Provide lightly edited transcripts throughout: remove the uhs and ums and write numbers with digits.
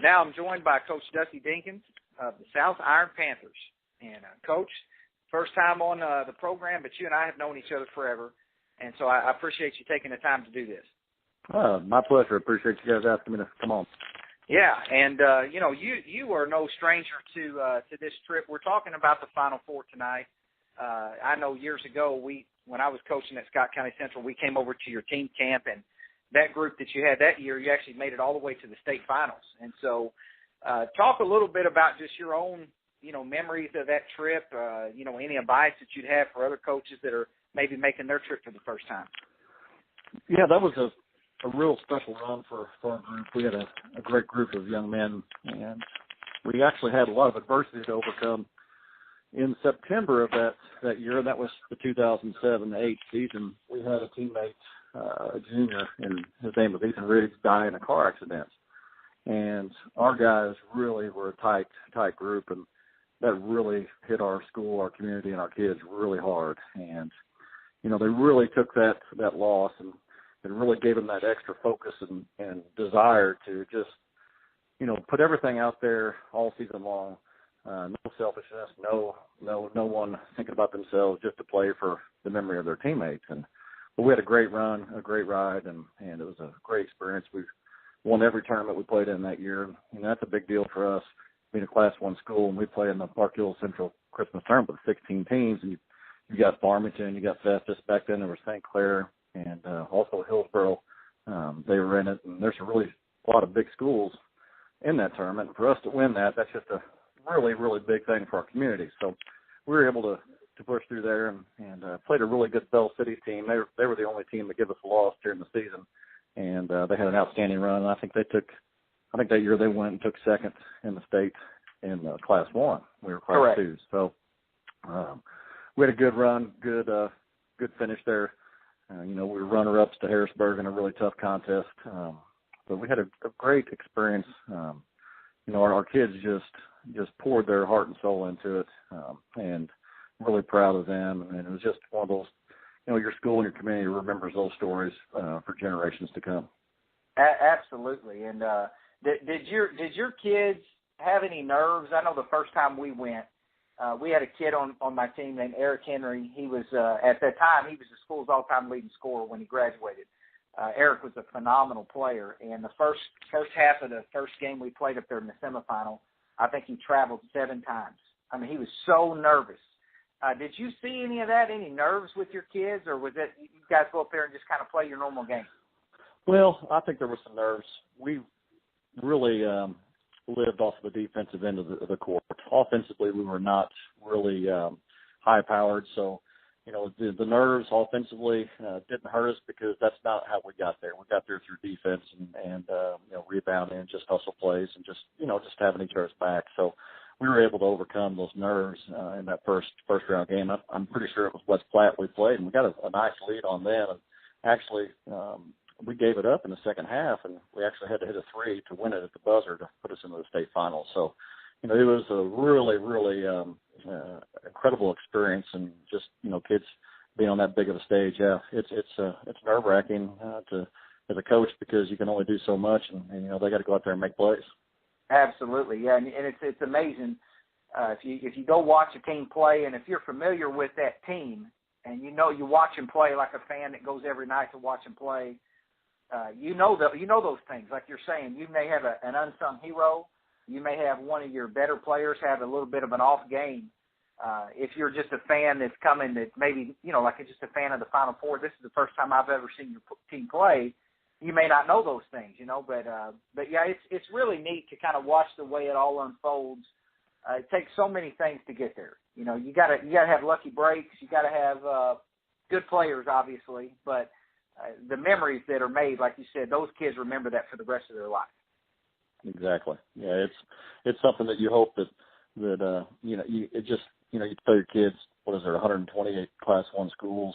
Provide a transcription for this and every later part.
Now I'm joined by Coach Dusty Dinkins of the South Iron Panthers. And, Coach, first time on the program, but you and I have known each other forever, and so I appreciate you taking the time to do this. My pleasure. Appreciate you guys asking me to come on. Yeah, and, you are no stranger to this trip. We're talking about the Final Four tonight. I know years ago, when I was coaching at Scott County Central, we came over to your team camp, and that group that you had that year, you actually made it all the way to the state finals. And so talk a little bit about just your own, memories of that trip, any advice that you'd have for other coaches that are maybe making their trip for the first time. Yeah, that was a real special run for our group. We had a great group of young men, and we actually had a lot of adversity to overcome. In September of that year, that was the 2007-8 season, we had a teammate, a junior, and his name was Ethan Riggs, die in a car accident. And our guys really were a tight group, and that really hit our school, our community, and our kids really hard. And, they really took that loss and really gave them that extra focus and desire to just, put everything out there all season long. No selfishness, no one thinking about themselves, just to play for the memory of their teammates. But we had a great run, a great ride, and it was a great experience. We won every tournament we played in that year. And that's a big deal for us, being a Class I school, and we play in the Park Hill Central Christmas tournament with 16 teams. And you got Farmington, you got Festus. Back then there was St. Clair and also Hillsboro. They were in it, and there's a lot of big schools in that tournament. For us to win that's just a really, really big thing for our community. So we were able to push through there and played a really good Bell City team. They were the only team to give us a loss during the season, and they had an outstanding run. And I think that year they went and took second in the state in Class I. We were Class Correct. II. So we had a good run, good finish there. We were runner-ups to Harrisburg in a really tough contest. But we had a great experience. Our kids just poured their heart and soul into it, and really proud of them. And it was just one of those, your school and your community remembers those stories for generations to come. Absolutely. And did your kids have any nerves? I know the first time we went, we had a kid on my team named Eric Henry. He was, at that time, he was the school's all-time leading scorer when he graduated. Eric was a phenomenal player, and the first half of the first game we played up there in the semifinal, I think he traveled 7 times. I mean, he was so nervous. Did you see any of that, any nerves with your kids, or was it you guys go up there and just kind of play your normal game? Well, I think there was some nerves. We really lived off the defensive end of the court. Offensively, we were not really high-powered, so the nerves offensively didn't hurt us because that's not how we got there. We got there through defense and rebounding and just hustle plays and just having each other's back. So we were able to overcome those nerves in that first round game. I'm pretty sure it was West Platte we played, and we got a nice lead on them. And actually, we gave it up in the second half, and we actually had to hit a 3 to win it at the buzzer to put us into the state finals. So, it was a really, really incredible experience, and just kids being on that big of a stage. Yeah, it's nerve-wracking as a coach because you can only do so much, and they got to go out there and make plays. Absolutely, yeah, and it's amazing if you go watch a team play, and if you're familiar with that team, and you watch them play like a fan that goes every night to watch them play. You know those things, like you're saying. You may have an unsung hero. You may have one of your better players have a little bit of an off game. If you're just a fan that's coming that maybe, like just a fan of the Final Four, this is the first time I've ever seen your team play, you may not know those things, but yeah, it's really neat to kind of watch the way it all unfolds. It takes so many things to get there. You gotta have lucky breaks. You gotta have good players, obviously, but the memories that are made, like you said, those kids remember that for the rest of their life. Exactly. Yeah, it's something that you hope that you tell your kids, what is there, 128 Class I schools,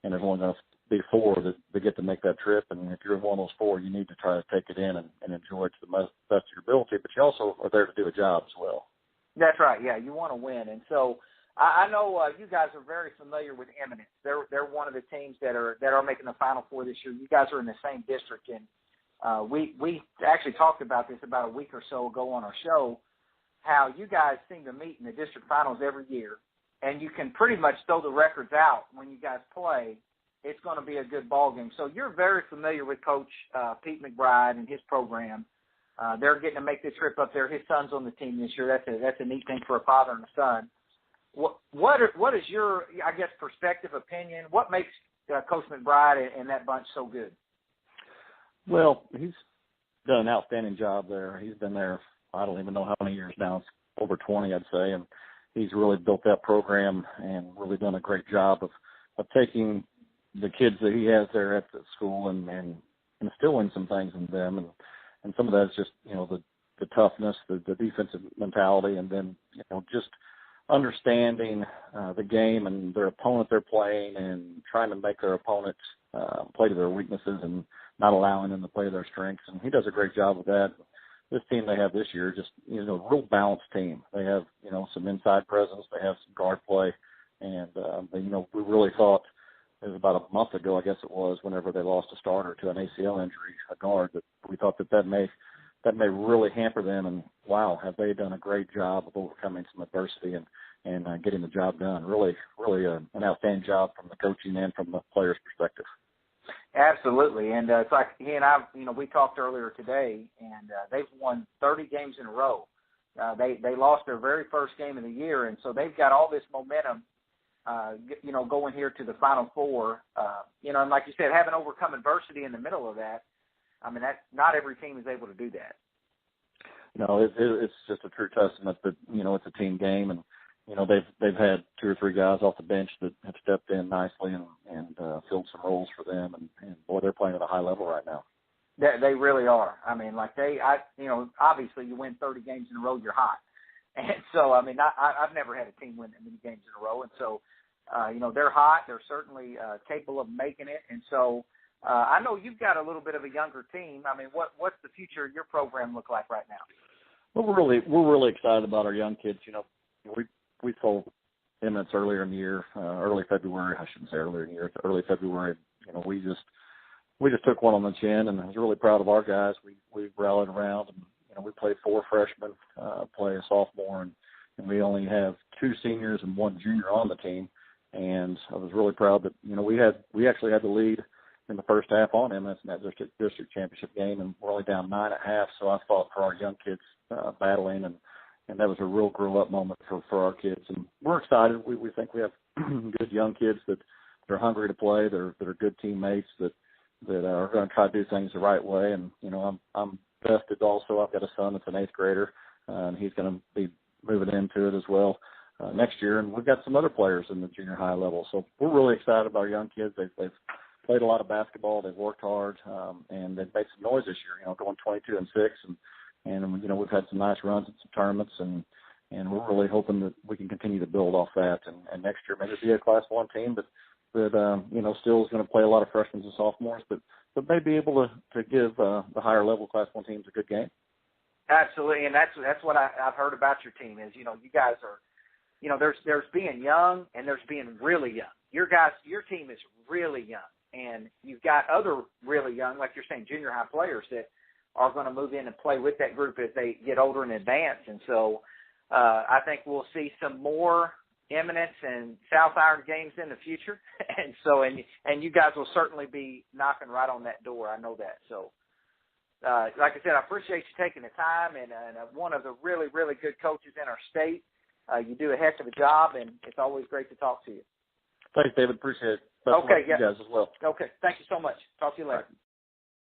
and there's only enough to be 4 that they get to make that trip. And if you're in one of those 4, you need to try to take it in and enjoy it to the best of your ability. But you also are there to do a job as well. That's right. Yeah, you want to win, and so I know you guys are very familiar with Eminence. They're one of the teams that are making the Final Four this year. You guys are in the same district, and We actually talked about this about a week or so ago on our show, how you guys seem to meet in the district finals every year, and you can pretty much throw the records out when you guys play. It's going to be a good ball game. So you're very familiar with Coach Pete McBride and his program. They're getting to make the trip up there. His son's on the team this year. That's a neat thing for a father and a son. What is your, I guess, perspective, opinion? What makes Coach McBride and that bunch so good? Well, he's done an outstanding job there. He's been there, I don't even know how many years now. It's over 20, I'd say, and he's really built that program and really done a great job of taking the kids that he has there at the school and instilling some things in them. And some of that is just, the toughness, the defensive mentality, and then, just understanding the game and their opponent they're playing and trying to make their opponents play to their weaknesses and not allowing them to play to their strengths. And he does a great job of that. This team they have this year, just, a real balanced team. They have, some inside presence. They have some guard play. And, we really thought, it was about a month ago, I guess it was, whenever they lost a starter to an ACL injury, a guard, that we thought that may really hamper them. And, wow, have they done a great job of overcoming some adversity and getting the job done. Really, really an outstanding job from the coaching and from the players' perspective. Absolutely. And it's like he and I, we talked earlier today, and they've won 30 games in a row. They lost their very first game of the year, and so they've got all this momentum, going here to the Final Four. And like you said, having overcome adversity in the middle of that, I mean, not every team is able to do that. No, it's just a true testament that, it's a team game, and, they've had 2 or 3 guys off the bench that have stepped in nicely and filled some roles for them, and boy, they're playing at a high level right now. They really are. I mean, obviously you win 30 games in a row, you're hot. And so, I mean, I've never had a team win that many games in a row. And so, they're hot. They're certainly capable of making it. And so I know you've got a little bit of a younger team. I mean, what's the future of your program look like right now? Well, we're really excited about our young kids. We told Emmons earlier in the year, early February. I shouldn't say earlier in the year. It's early February. We just took one on the chin, and I was really proud of our guys. We rallied around, and we played 4 freshmen, play a sophomore, and we only have 2 seniors and 1 junior on the team. And I was really proud that we actually had the lead in the first half on Emmons in that district championship game, and we're only down 9.5. So I fought for our young kids battling, and that was a real grow-up moment for our kids. And we're excited. We think we have good young kids that are hungry to play. They're good teammates that are going to try to do things the right way. And, I'm vested also. I've got a son that's an 8th grader, and he's going to be moving into it as well next year. And we've got some other players in the junior high level. So we're really excited about our young kids. They've played a lot of basketball. They've worked hard, and they've made some noise this year, going 22-6. And we've had some nice runs at some tournaments, and we're really hoping that we can continue to build off that. And next year maybe be a Class 1 team that still is going to play a lot of freshmen and sophomores, but may be able to give the higher level Class 1 teams a good game. Absolutely, and that's what I've heard about your team is, you guys are, there's being young and there's being really young. Your team is really young, and you've got other really young, like you're saying, junior high players that are going to move in and play with that group as they get older and advance. And so I think we'll see some more Eminence and South Iron games in the future. And so, and you guys will certainly be knocking right on that door. I know that. So, like I said, I appreciate you taking the time, and one of the really, really good coaches in our state. You do a heck of a job, and it's always great to talk to you. Thanks, David. Appreciate it. Best of luck to you guys as well. Okay. Thank you so much. Talk to you later.